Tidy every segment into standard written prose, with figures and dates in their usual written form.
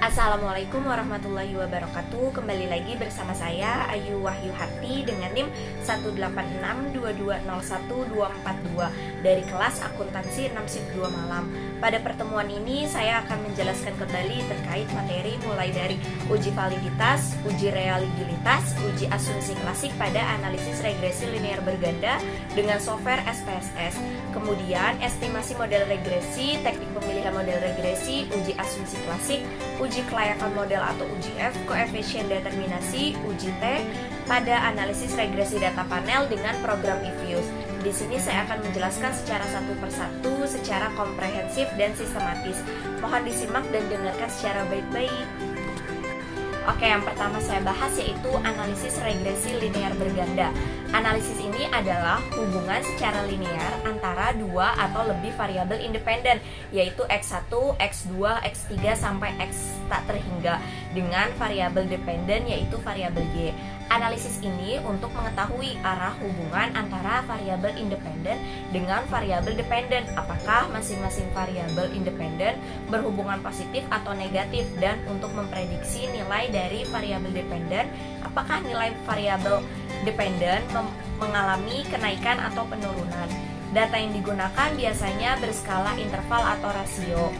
Assalamualaikum warahmatullahi wabarakatuh. Kembali lagi bersama saya Ayu Wahyu Harti dengan NIM 186220142 dari kelas akuntansi 6 shift 2 malam. Pada pertemuan ini saya akan menjelaskan kembali terkait materi mulai dari uji validitas, uji reliabilitas, uji asumsi klasik pada analisis regresi linear berganda dengan software SPSS. Kemudian estimasi model regresi, teknik pemilihan model regresi, uji asumsi klasik, uji kelayakan model atau uji F, koefisien determinasi, uji T pada analisis regresi data panel dengan program eViews. Di sini saya akan menjelaskan secara satu persatu, secara komprehensif dan sistematis. Mohon disimak dan dengarkan secara baik-baik. Oke, yang pertama saya bahas yaitu analisis regresi linear berganda. Analisis ini adalah hubungan secara linear antara dua atau lebih variabel independen, yaitu X1, X2, X3 sampai X tak terhingga dengan variabel dependen yaitu variabel Y. Analisis ini untuk mengetahui arah hubungan antara variabel independen dengan variabel dependen, apakah masing-masing variabel independen berhubungan positif atau negatif, dan untuk memprediksi nilai dari variabel dependen, apakah nilai variabel dependen mengalami kenaikan atau penurunan. Data yang digunakan biasanya berskala interval atau rasio.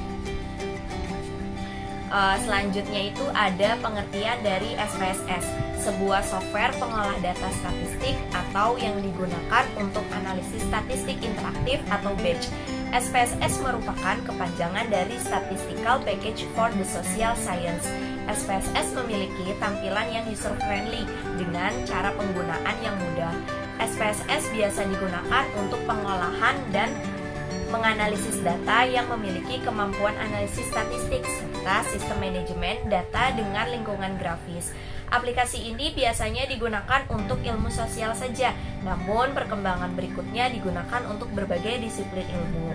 Selanjutnya itu ada pengertian dari SPSS, sebuah software pengolah data statistik atau yang digunakan untuk analisis statistik interaktif atau batch. SPSS merupakan kepanjangan dari Statistical Package for the Social Science. SPSS memiliki tampilan yang user-friendly dengan cara penggunaan yang mudah. SPSS biasa digunakan untuk pengolahan dan menganalisis data yang memiliki kemampuan analisis statistik serta sistem manajemen data dengan lingkungan grafis. Aplikasi ini biasanya digunakan untuk ilmu sosial saja, namun perkembangan berikutnya digunakan untuk berbagai disiplin ilmu.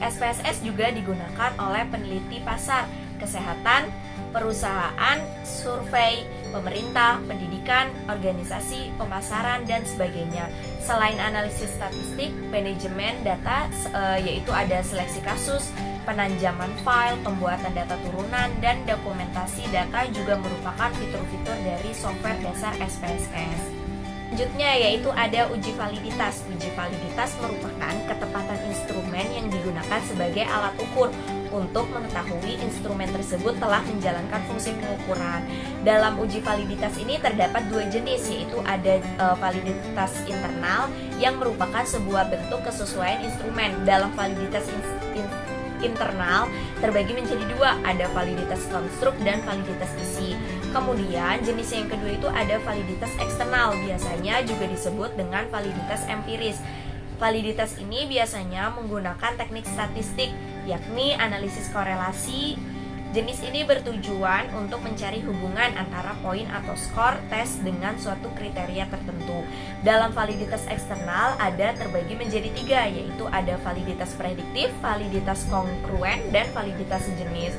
SPSS juga digunakan oleh peneliti pasar, kesehatan, perusahaan, survei, pemerintah, pendidikan, organisasi, pemasaran, dan sebagainya. Selain analisis statistik, manajemen data yaitu ada seleksi kasus, penanjaman file, pembuatan data turunan, dan dokumentasi data juga merupakan fitur-fitur dari software dasar SPSS. Selanjutnya yaitu ada uji validitas. Uji validitas merupakan ketepatan instrumen yang digunakan sebagai alat ukur untuk mengetahui instrumen tersebut telah menjalankan fungsi pengukuran. Dalam uji validitas ini terdapat dua jenis, yaitu ada validitas internal yang merupakan sebuah bentuk kesesuaian instrumen. Dalam validitas internal terbagi menjadi dua, ada validitas konstruk dan validitas isi. Kemudian jenis yang kedua itu ada validitas eksternal, biasanya juga disebut dengan validitas empiris. Validitas ini biasanya menggunakan teknik statistik, yakni analisis korelasi. Jenis ini bertujuan untuk mencari hubungan antara poin atau skor tes dengan suatu kriteria tertentu. Dalam validitas eksternal ada terbagi menjadi tiga, yaitu ada validitas prediktif, validitas kongruen, dan validitas sejenis.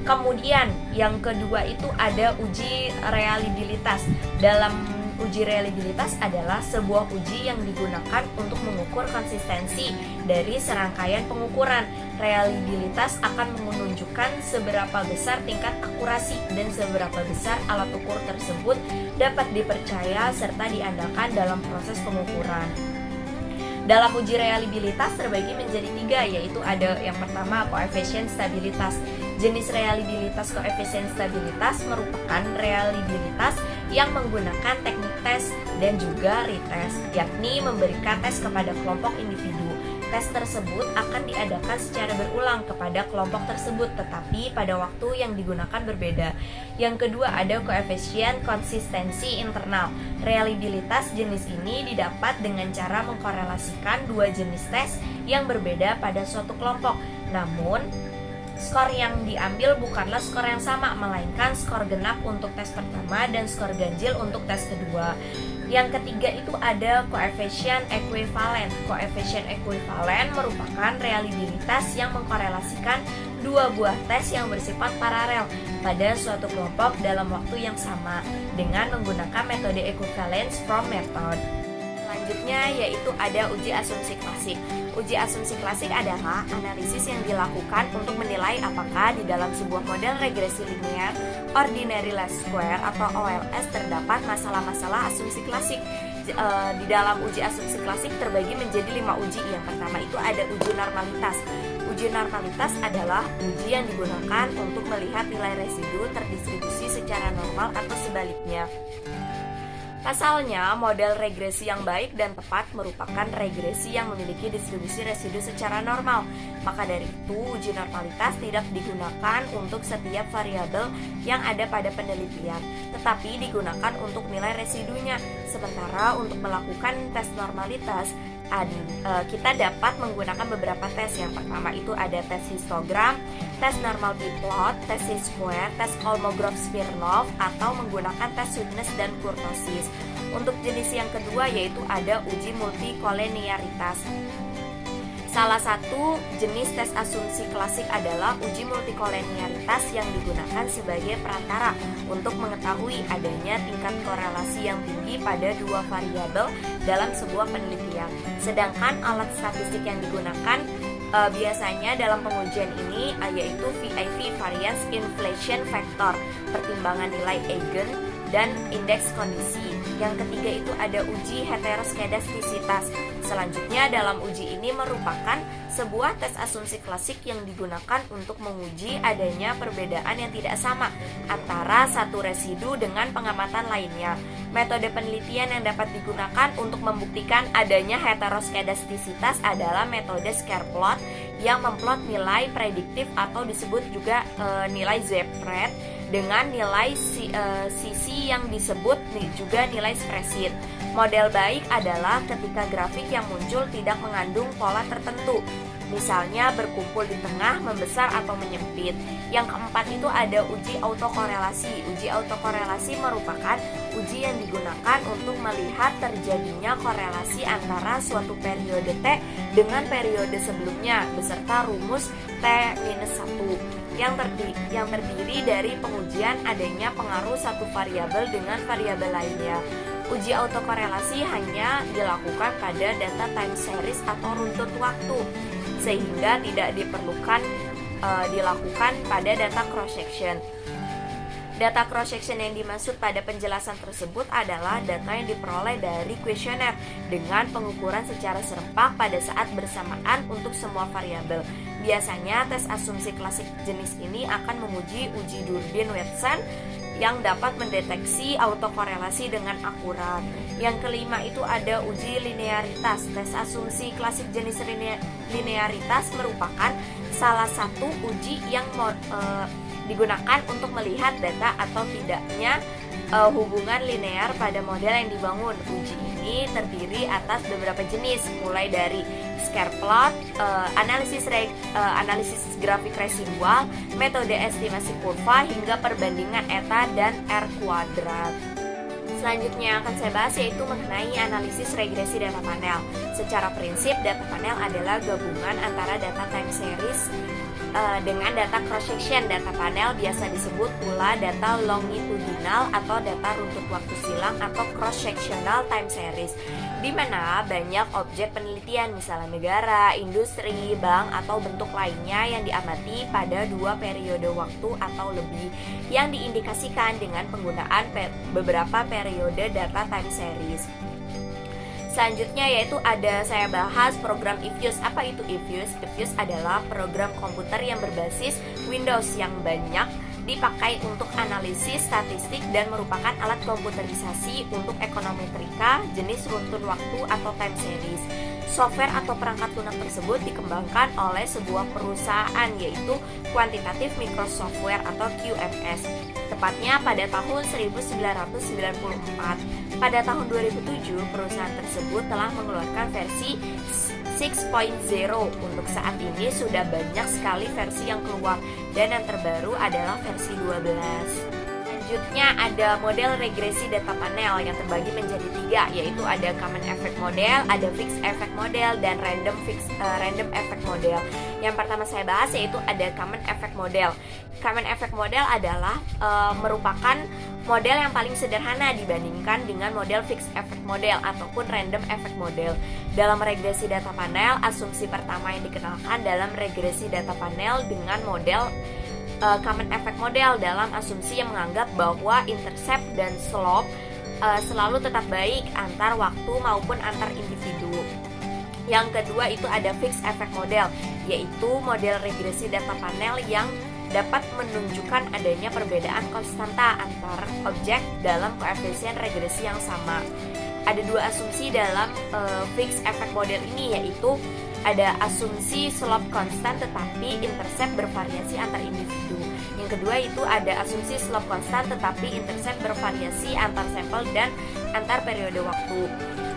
Kemudian yang kedua itu ada uji reliabilitas. Dalam uji reliabilitas adalah sebuah uji yang digunakan untuk mengukur konsistensi dari serangkaian pengukuran. Reliabilitas akan menunjukkan seberapa besar tingkat akurasi dan seberapa besar alat ukur tersebut dapat dipercaya serta diandalkan dalam proses pengukuran. Dalam uji reliabilitas terbagi menjadi tiga, yaitu ada yang pertama koefisien stabilitas. Jenis reliabilitas koefisien stabilitas merupakan reliabilitas yang menggunakan teknik tes dan juga retest, yakni memberikan tes kepada kelompok individu. Tes tersebut akan diadakan secara berulang kepada kelompok tersebut, tetapi pada waktu yang digunakan berbeda. Yang kedua ada koefisien konsistensi internal. Reliabilitas jenis ini didapat dengan cara mengkorelasikan dua jenis tes yang berbeda pada suatu kelompok. Namun, skor yang diambil bukanlah skor yang sama, melainkan skor genap untuk tes pertama dan skor ganjil untuk tes kedua. Yang ketiga itu ada koefisien ekuivalen. Koefisien ekuivalen merupakan reliabilitas yang mengkorelasikan dua buah tes yang bersifat paralel pada suatu kelompok dalam waktu yang sama dengan menggunakan metode equivalence from method. Selanjutnya yaitu ada uji asumsi klasik. Uji asumsi klasik adalah analisis yang dilakukan untuk menilai apakah di dalam sebuah model regresi linear ordinary least square atau OLS terdapat masalah-masalah asumsi klasik. Di dalam uji asumsi klasik terbagi menjadi 5 uji. Yang pertama itu ada uji normalitas. Uji normalitas adalah uji yang digunakan untuk melihat nilai residu terdistribusi secara normal atau sebaliknya. Pasalnya, model regresi yang baik dan tepat merupakan regresi yang memiliki distribusi residu secara normal. Maka dari itu, uji normalitas tidak digunakan untuk setiap variabel yang ada pada penelitian, tetapi digunakan untuk nilai residunya. Sementara untuk melakukan tes normalitas, kita dapat menggunakan beberapa tes. Yang pertama itu ada tes histogram, tes normal biplot, tes square, tes Kolmogorov-Smirnov, atau menggunakan tes sweetness dan kurtosis. Untuk jenis yang kedua yaitu ada uji multikolinearitas. Salah satu jenis tes asumsi klasik adalah uji multikolinearitas yang digunakan sebagai perantara untuk mengetahui adanya tingkat korelasi yang tinggi pada dua variabel dalam sebuah penelitian. Sedangkan alat statistik yang digunakan biasanya dalam pengujian ini yaitu VIV, Variance Inflation Factor, pertimbangan nilai Eigen, dan indeks kondisi. Yang ketiga itu ada uji heteroskedastisitas. Selanjutnya dalam uji ini merupakan sebuah tes asumsi klasik yang digunakan untuk menguji adanya perbedaan yang tidak sama antara satu residu dengan pengamatan lainnya. Metode penelitian yang dapat digunakan untuk membuktikan adanya heteroskedastisitas adalah metode scatter plot yang memplot nilai prediktif atau disebut juga nilai z-spread dengan nilai sisi yang disebut juga nilai spreadsheet. Model baik adalah ketika grafik yang muncul tidak mengandung pola tertentu, misalnya berkumpul di tengah, membesar, atau menyempit. Yang keempat itu ada uji autokorelasi. Uji autokorelasi merupakan uji yang digunakan untuk melihat terjadinya korelasi antara suatu periode T dengan periode sebelumnya beserta rumus T-1 yang terdiri dari pengujian adanya pengaruh satu variabel dengan variabel lainnya. Uji autokorelasi hanya dilakukan pada data time series atau runtut waktu, sehingga tidak diperlukan dilakukan pada data cross-section. Data cross-section yang dimaksud pada penjelasan tersebut adalah data yang diperoleh dari kuesioner dengan pengukuran secara serempak pada saat bersamaan untuk semua variabel. Biasanya tes asumsi klasik jenis ini akan menguji uji Durbin-Watson yang dapat mendeteksi autokorelasi dengan akurat. Yang kelima itu ada uji linearitas. Tes asumsi klasik jenis linearitas merupakan salah satu uji yang digunakan untuk melihat data atau tidaknya hubungan linear pada model yang dibangun. Uji ini terdiri atas beberapa jenis, mulai dari scatter plot, analisis grafik residual, metode estimasi kurva, hingga perbandingan eta dan R kuadrat. Selanjutnya yang akan saya bahas yaitu mengenai analisis regresi data panel. Secara prinsip, data panel adalah gabungan antara data time series dengan data cross-section. Data panel biasa disebut pula data longitudinal atau data runtut waktu silang atau cross-sectional time series, di mana banyak objek penelitian, misalnya negara, industri, bank, atau bentuk lainnya yang diamati pada dua periode waktu atau lebih yang diindikasikan dengan penggunaan beberapa periode data time series. Selanjutnya yaitu saya bahas program eFuse. Apa itu eFuse? eFuse adalah program komputer yang berbasis Windows yang banyak dipakai untuk analisis statistik dan merupakan alat komputerisasi untuk ekonometrika jenis runtun waktu atau time series. Software atau perangkat lunak tersebut dikembangkan oleh sebuah perusahaan yaitu Quantitative Microsoftware atau QMS, tepatnya pada tahun 1994. Pada tahun 2007, perusahaan tersebut telah mengeluarkan versi 6.0. Untuk saat ini sudah banyak sekali versi yang keluar dan yang terbaru adalah versi 12. Selanjutnya ada model regresi data panel yang terbagi menjadi 3, yaitu ada common effect model, ada fixed effect model, dan random effect model. Yang pertama saya bahas yaitu ada common effect model. Common effect model adalah merupakan model yang paling sederhana dibandingkan dengan model fixed effect model ataupun random effect model. Dalam regresi data panel, asumsi pertama yang dikenalkan dalam regresi data panel dengan model common effect model dalam asumsi yang menganggap bahwa intercept dan slope selalu tetap baik antar waktu maupun antar individu. Yang kedua itu ada fixed effect model, yaitu model regresi data panel yang dapat menunjukkan adanya perbedaan konstanta antar objek dalam koefisien regresi yang sama. Ada dua asumsi dalam fixed effect model ini, yaitu ada asumsi slope konstan tetapi intercept bervariasi antar individu. Yang kedua itu ada asumsi slope konstan tetapi intercept bervariasi antar sampel dan antar periode waktu.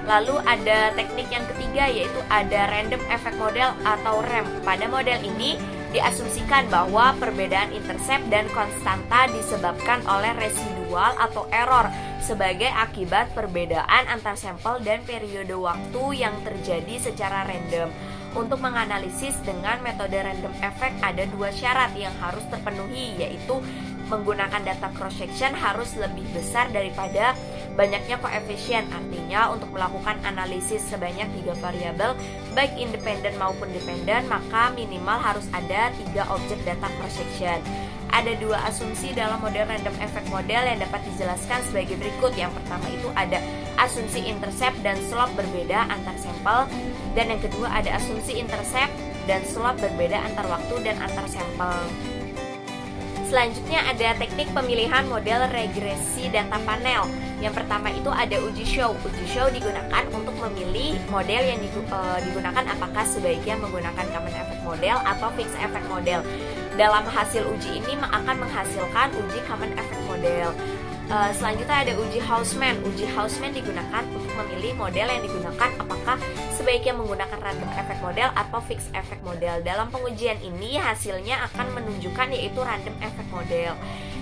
Lalu ada teknik yang ketiga, yaitu ada random effect model atau RAM. Pada model ini diasumsikan bahwa perbedaan intercept dan konstanta disebabkan oleh residual atau error sebagai akibat perbedaan antar sampel dan periode waktu yang terjadi secara random. Untuk menganalisis dengan metode random effect ada dua syarat yang harus terpenuhi, yaitu menggunakan data cross section harus lebih besar daripada banyaknya koefisien. Artinya untuk melakukan analisis sebanyak 3 variabel baik independen maupun dependen, maka minimal harus ada 3 objek data cross section. Ada dua asumsi dalam model random effect model yang dapat dijelaskan sebagai berikut. Yang pertama itu ada asumsi intercept dan slope berbeda antar sampel, dan yang kedua ada asumsi intercept dan slope berbeda antar waktu dan antar sampel. Selanjutnya ada teknik pemilihan model regresi data panel. Yang pertama itu ada uji show. Uji show digunakan untuk memilih model yang digunakan apakah sebaiknya menggunakan common effect model atau fixed effect model. Dalam hasil uji ini akan menghasilkan uji common effect model. Selanjutnya ada uji Houseman. Uji Houseman digunakan untuk memilih model yang digunakan apakah sebaiknya menggunakan random effect model atau fixed effect model. Dalam pengujian ini hasilnya akan menunjukkan yaitu random effect model.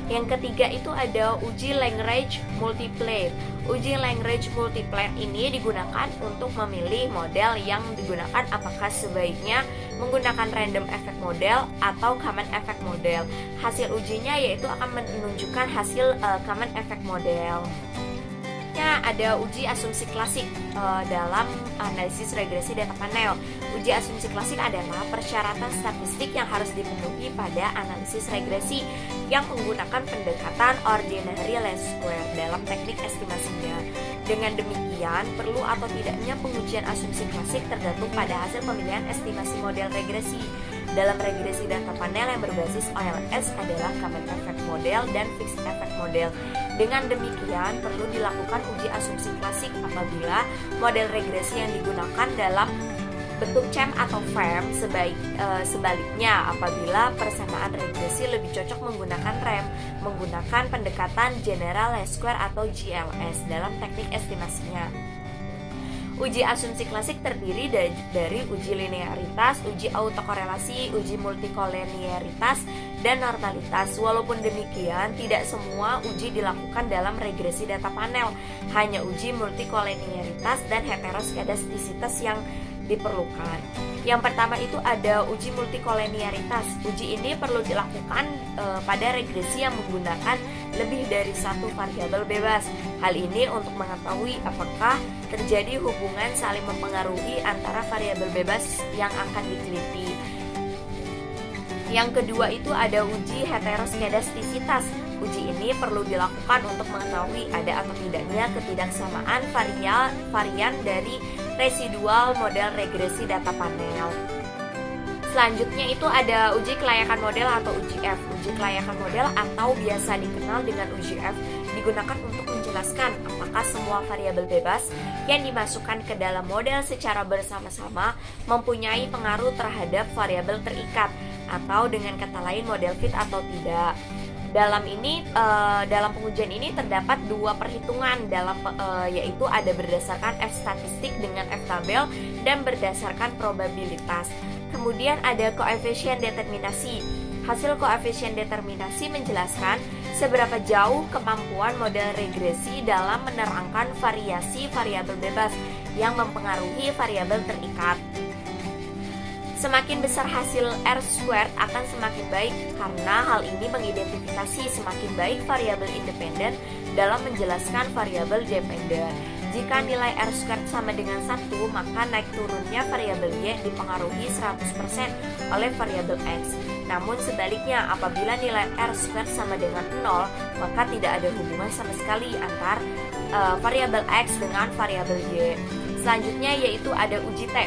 Yang ketiga itu ada uji Lagrange multiplier. Uji Lagrange multiplier ini digunakan untuk memilih model yang digunakan apakah sebaiknya menggunakan random effect model atau common effect model. Hasil ujinya yaitu akan menunjukkan hasil common effect model. Ada uji asumsi klasik dalam analisis regresi data panel. Uji asumsi klasik adalah persyaratan statistik yang harus dipenuhi pada analisis regresi yang menggunakan pendekatan ordinary least square dalam teknik estimasinya. Dengan demikian, perlu atau tidaknya pengujian asumsi klasik tergantung pada hasil pemilihan estimasi model regresi. Dalam regresi data panel yang berbasis OLS adalah common effect model dan fixed effect model. Dengan demikian, perlu dilakukan uji asumsi klasik apabila model regresi yang digunakan dalam bentuk CHAM atau FAM. Sebaliknya, apabila persamaan regresi lebih cocok menggunakan RAM, menggunakan pendekatan General Least Square atau GLS dalam teknik estimasinya. Uji asumsi klasik terdiri dari uji linearitas, uji autokorelasi, uji multikolinearitas, dan normalitas. Walaupun demikian, tidak semua uji dilakukan dalam regresi data panel. Hanya uji multikolinearitas dan heteroskedastisitas yang diperlukan. Yang pertama itu ada uji multikolinearitas. Uji ini perlu dilakukan pada regresi yang menggunakan lebih dari satu variabel bebas. Hal ini untuk mengetahui apakah terjadi hubungan saling mempengaruhi antara variabel bebas yang akan diteliti. Yang kedua itu ada uji heteroskedastisitas. Uji ini perlu dilakukan untuk mengetahui ada atau tidaknya ketidaksamaan varian dari residual model regresi data panel. Selanjutnya itu ada uji kelayakan model atau uji F. Uji kelayakan model atau biasa dikenal dengan uji F digunakan untuk menjelaskan apakah semua variabel bebas yang dimasukkan ke dalam model secara bersama-sama mempunyai pengaruh terhadap variabel terikat, atau dengan kata lain model fit atau tidak. Dalam pengujian ini terdapat dua perhitungan yaitu ada berdasarkan F statistik dengan F tabel dan berdasarkan probabilitas. Kemudian ada koefisien determinasi. Hasil koefisien determinasi menjelaskan seberapa jauh kemampuan model regresi dalam menerangkan variasi variabel bebas yang mempengaruhi variabel terikat. Semakin besar hasil R-squared akan semakin baik karena hal ini mengidentifikasi semakin baik variabel independen dalam menjelaskan variabel dependen. Jika nilai R-squared sama dengan 1, maka naik turunnya variabel Y dipengaruhi 100% oleh variabel X. Namun sebaliknya, apabila nilai R-squared sama dengan 0, maka tidak ada hubungan sama sekali antar variabel X dengan variabel Y. Selanjutnya yaitu ada uji T.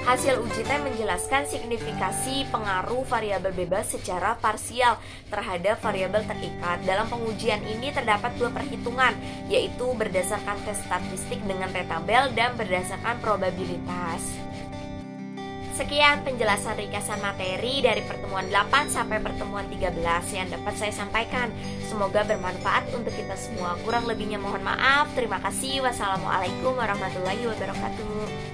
Hasil uji T menjelaskan signifikasi pengaruh variabel bebas secara parsial terhadap variabel terikat. Dalam pengujian ini terdapat 2 perhitungan, yaitu berdasarkan tes statistik dengan T-tabel dan berdasarkan probabilitas. Sekian penjelasan ringkasan materi dari pertemuan 8 sampai pertemuan 13 yang dapat saya sampaikan. Semoga bermanfaat untuk kita semua. Kurang lebihnya mohon maaf. Terima kasih. Wassalamualaikum warahmatullahi wabarakatuh.